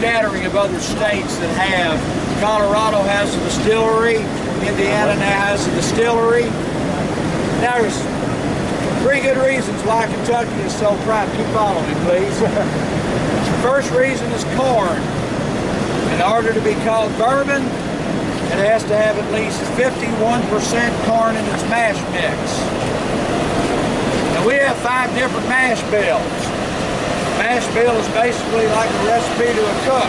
scattering of other states that have. Colorado has a distillery. Indiana now has a distillery. Now there's 3 good reasons why Kentucky is so proud. Keep following me, please. First reason is corn. In order to be called bourbon, it has to have at least 51% corn in its mash mix. Now we have 5 different mash bills. Mash bill is basically like a recipe to a cook.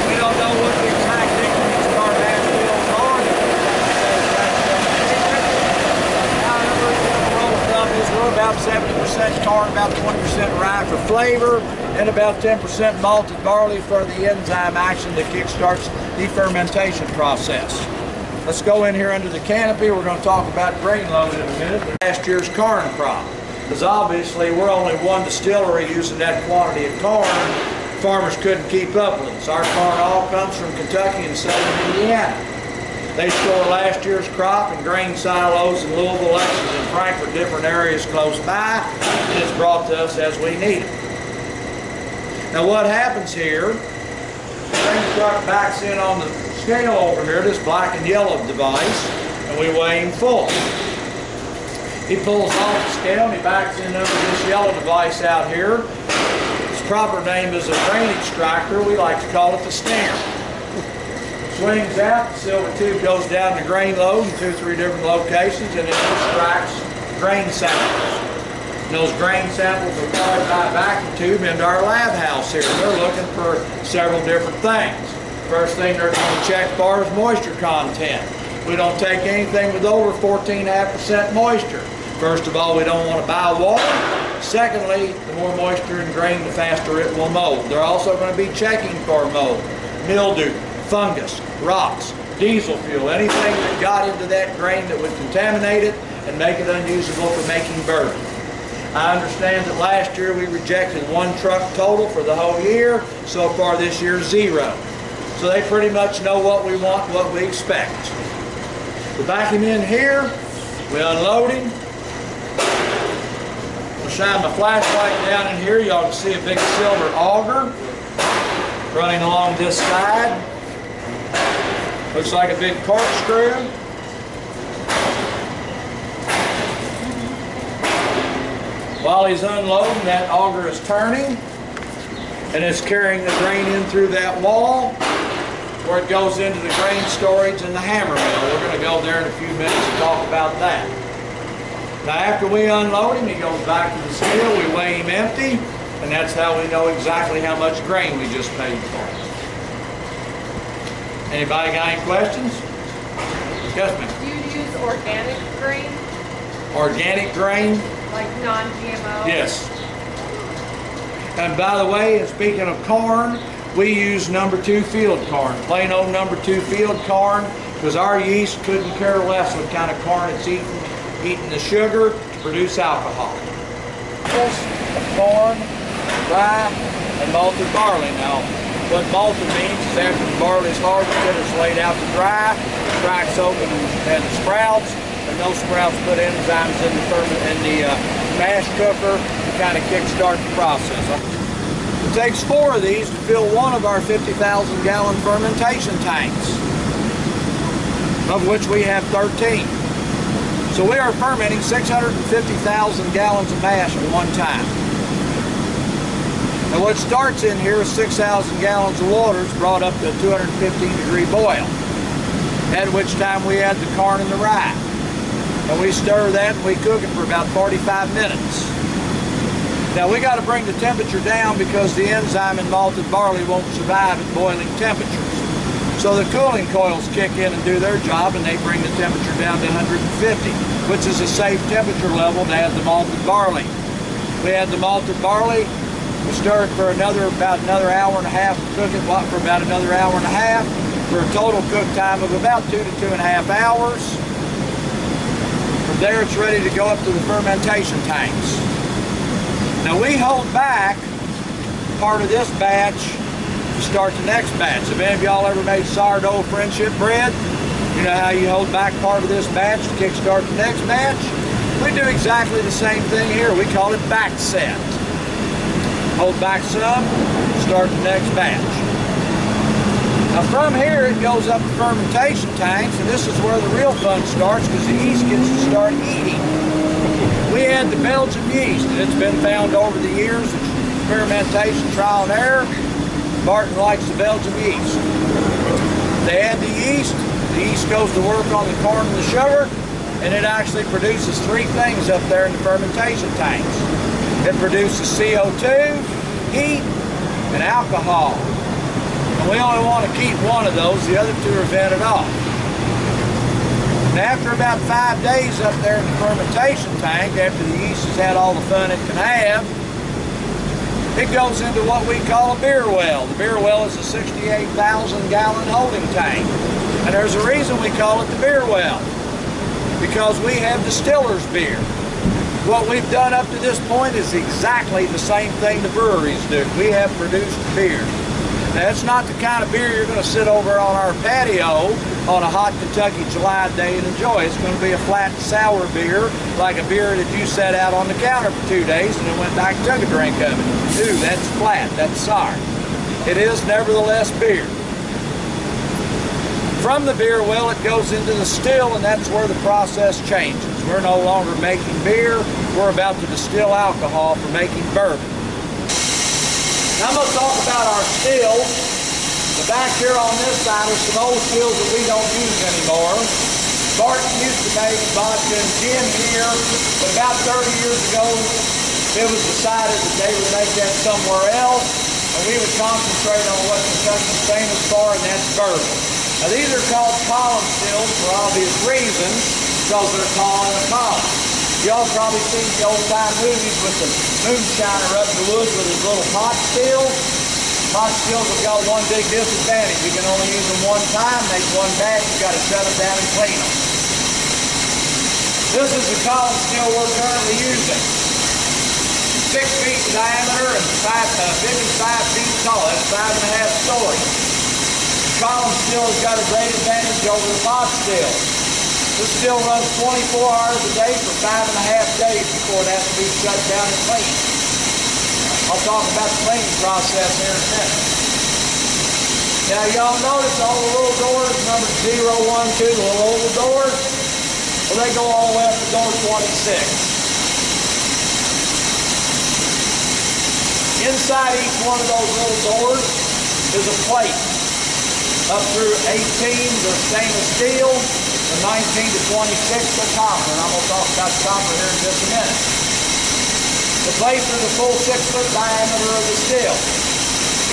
We don't know what the exact ingredients of our mash bills are. However, the rule of thumb is we're about 70% corn, about 20% rye for flavor, and about 10% malted barley for the enzyme action that kickstarts the fermentation process. Let's go in here under the canopy. We're going to talk about grain load in a minute. Last year's corn crop. Because obviously we're only one distillery using that quantity of corn. Farmers couldn't keep up with us. Our corn all comes from Kentucky and southern Indiana. They store last year's crop in grain silos in Louisville, Lexington, and Frankfort, different areas close by, and it's brought to us as we need it. Now what happens here, the grain truck backs in on the scale over here, this black and yellow device, and we weigh him full. He pulls off the scale and he backs in under this yellow device out here. Its proper name is a grain extractor. We like to call it the stinger. Swings out, the silver tube goes down the grain load in 2 or 3 different locations, and it extracts grain samples. And those grain samples are carried by a vacuum tube into our lab house here. They're looking for several different things. First thing they're going to check for is moisture content. We don't take anything with over 14.5% moisture. First of all, we don't want to buy water. Secondly, the more moisture in grain, the faster it will mold. They're also going to be checking for mold, mildew, fungus, rocks, diesel fuel, anything that got into that grain that would contaminate it and make it unusable for making bourbon. I understand that last year we rejected 1 truck total for the whole year. So far this year, 0. So they pretty much know what we want, what we expect. We back him in here, we unload him. We'll shine my flashlight down in here. Y'all can see a big silver auger running along this side. Looks like a big corkscrew. While he's unloading, that auger is turning and it's carrying the grain in through that wall where it goes into the grain storage and the hammer mill. We're going to go there in a few minutes and talk about that. Now after we unload him, he goes back to the scale, we weigh him empty, and that's how we know exactly how much grain we just paid for. Anybody got any questions? Yes, ma'am. Do you use organic grain? Organic grain? Like non-GMO? Yes. And by the way, and speaking of corn, we use number 2 field corn, plain old number 2 field corn, because our yeast couldn't care less what kind of corn it's eating the sugar to produce alcohol. Corn, rye, and malted barley. Now, what malted means is after the barley is harvested, it's laid out to dry, it cracks open and sprouts, and those sprouts put enzymes in the mash cooker to kind of kickstart the process. It takes 4 of these to fill one of our 50,000-gallon fermentation tanks, of which we have 13. So we are fermenting 650,000 gallons of mash at one time. And what starts in here is 6,000 gallons of water is brought up to a 215-degree boil, at which time we add the corn and the rye. And we stir that and we cook it for about 45 minutes. Now we got to bring the temperature down because the enzyme in malted barley won't survive at boiling temperatures. So the cooling coils kick in and do their job, and they bring the temperature down to 150, which is a safe temperature level to add the malted barley. We add the malted barley, we stir it for about another hour and a half, cook it for about another hour and a half, for a total cook time of about 2 to 2.5 hours. From there it's ready to go up to the fermentation tanks. Now we hold back part of this batch to start the next batch. Have any of y'all ever made sourdough friendship bread? You know how you hold back part of this batch to kickstart the next batch? We do exactly the same thing here. We call it back set. Hold back some, start the next batch. Now from here it goes up to fermentation tanks, and this is where the real fun starts because the yeast gets to start eating. We add the Belgian yeast, and it's been found over the years, experimentation, trial and error, Barton likes the Belgian yeast. They add the yeast goes to work on the corn and the sugar, and it actually produces three things up there in the fermentation tanks. It produces CO2, heat, and alcohol. And we only want to keep one of those, the other two are vented off. And after about 5 days up there in the fermentation tank, after the yeast has had all the fun it can have, it goes into what we call a beer well. The beer well is a 68,000 gallon holding tank. And there's a reason we call it the beer well, because we have distiller's beer. What we've done up to this point is exactly the same thing the breweries do. We have produced beer. Now, it's not the kind of beer you're going to sit over on our patio on a hot Kentucky July day and enjoy. It's going to be a flat, sour beer, like a beer that you set out on the counter for 2 days and then went back and took a drink of it. Ooh, that's flat, that's sour. It is nevertheless beer. From the beer well, it goes into the still, and that's where the process changes. We're no longer making beer, we're about to distill alcohol for making bourbon. Now I'm going to talk about our stills. The back here on this side are some old stills that we don't use anymore. Barton used to make vodka and gin here, but about 30 years ago, it was decided that they would make that somewhere else, and we would concentrate on what Kentucky's famous for, and that's bourbon. Now these are called column stills for obvious reasons, because they're tall in the column. Y'all probably seen the old-time movies with the moonshiner up in the woods with his little pot still. Pot stills have got one big disadvantage. You can only use them one time, make one batch, you got to shut them down and clean them. This is the column still we're currently using. 6 feet in diameter and 55 feet tall. That's 5.5 stories. The column still has got a great advantage over the pot still. This still runs 24 hours a day for 5.5 days before it has to be shut down and cleaned. I'll talk about the cleaning process here in a minute. Now y'all notice all the little doors, number 0, 1, 2, the little oval doors, well they go all the way up to door 26. Inside each one of those little doors is a plate. Up through 18, they're stainless steel. The 19 to 26 are copper, and I'm going to talk about the copper here in just a minute. The plates are the full 6-foot diameter of the still.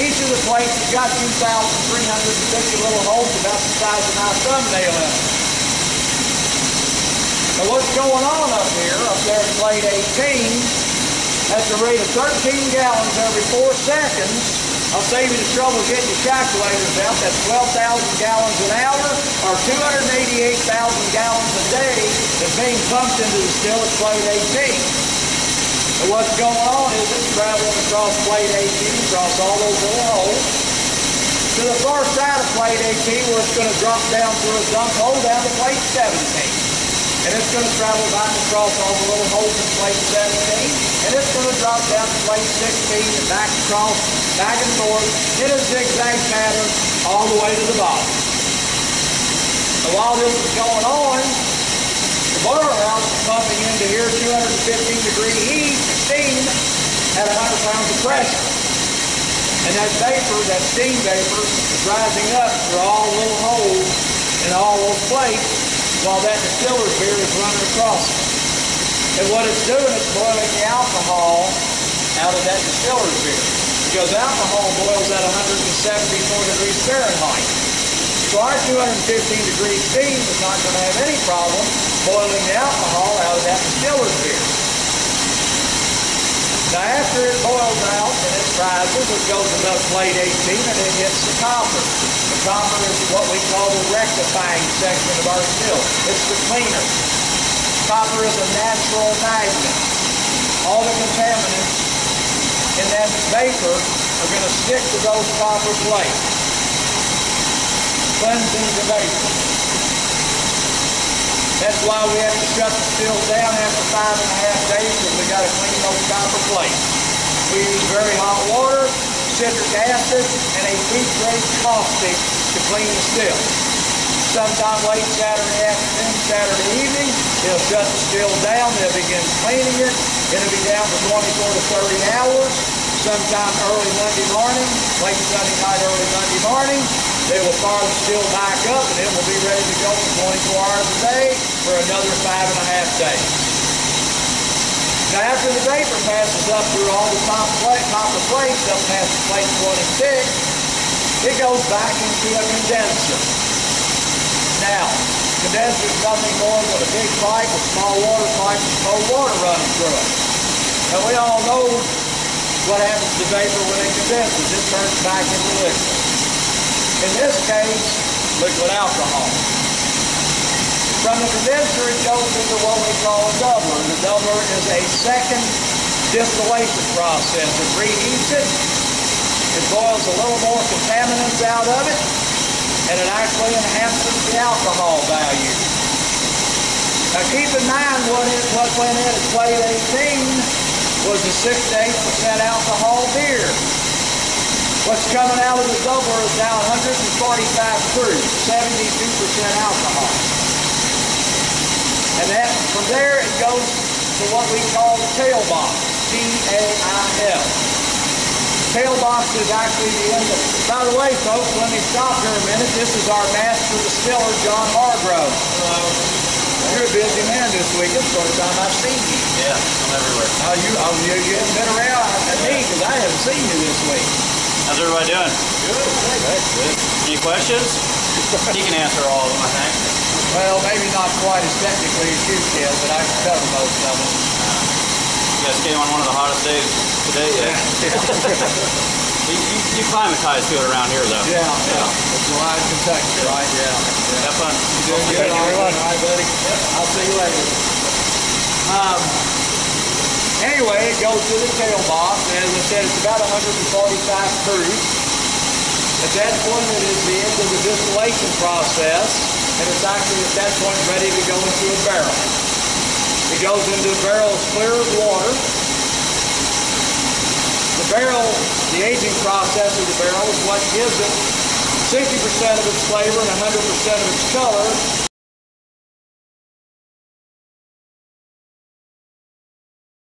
Each of the plates has got 2,350 little holes about the size of my thumbnail in them. Now what's going on up here, up there at plate 18, at the rate of 13 gallons every 4 seconds, I'll save you the trouble of getting your calculators out. That's 12,000 gallons an hour, or 288,000 gallons a day that's being pumped into the still at plate 18. And what's going on is it's traveling across plate 18, across all those little holes, to the far side of plate 18 where it's going to drop down through a dump hole down to plate 17. And it's going to travel back across all the little holes in plate 17, and it's going to drop down to plate 16 and back across, back and forth in a zigzag pattern all the way to the bottom. So while this is going on, the boiler house is pumping into here 215-degree heat, steam, at 100 pounds of pressure. And that vapor, that steam vapor, is rising up through all the little holes in all those plates, while that distiller's beer is running across it. And what it's doing is boiling the alcohol out of that distiller's beer. Because alcohol boils at 174 degrees Fahrenheit. So our 215-degree steam is not going to have any problem boiling the alcohol out of that distiller's beer. Now after it boils out and it rises, it goes above plate 18 and it hits the copper. The copper is what we call the rectifying section of our still. It's the cleaner. Copper is a natural magnet. All the contaminants in that vapor are going to stick to those copper plates, cleansing the vapor. That's why we have to shut the stills down after 5.5 days, because we got to clean those copper plates. We use very hot water, citric acid, and a food-grade caustic to clean the still. Sometime late Saturday afternoon, Saturday evening, they'll shut the still down. They'll begin cleaning it. It'll be down for 24 to 30 hours. Sometime early Monday morning, late Sunday night, early Monday morning, they will fire the still back up, and it will be ready to go for 24 hours a day for another 5.5 days. Now, after the vapor passes up through all the copper plates, up past plate 26, it goes back into a condenser. Now, condenser is nothing more than a big pipe with small water pipes and cold water running through it. And we all know what happens to vapor when it condenses. It turns back into liquid. In this case, liquid alcohol. From the condenser, it goes into what we call a doubler. And the doubler is a second distillation process. It reheats it. It boils a little more contaminants out of it, and it actually enhances the alcohol value. Now keep in mind what went in at plate 18 was a 6 to 8% alcohol beer. What's coming out of the doubler is now 145 proof, 72% alcohol. And then from there it goes to what we call the tail box, T-A-I-L. Tail box is actually the end of it. By the way, folks, let me stop here a minute. This is our master distiller, John Hargrove. Hello. You're a busy man this week. It's the first time I've seen you. Yeah, I'm everywhere. You haven't been around at me because I haven't seen you this week. How's everybody doing? Good. Good. Any questions? He can answer all of them, I think. Well, maybe not quite as technically as you can, but I can cover most of them. You guys came on one of the hottest days today yet. You climatize to it around here, though. Yeah. It's July in Kentucky, right? Yeah. Have fun. You doing good? All right, buddy. Yep. I'll see you later. Anyway, it goes to the tail box, and as I said, it's about 145 proof. At that point, it is the end of the distillation process, and it's actually at that point ready to go into a barrel. It goes into a barrel as clear as water. The barrel, the aging process of the barrel is what gives it 60% of its flavor and 100% of its color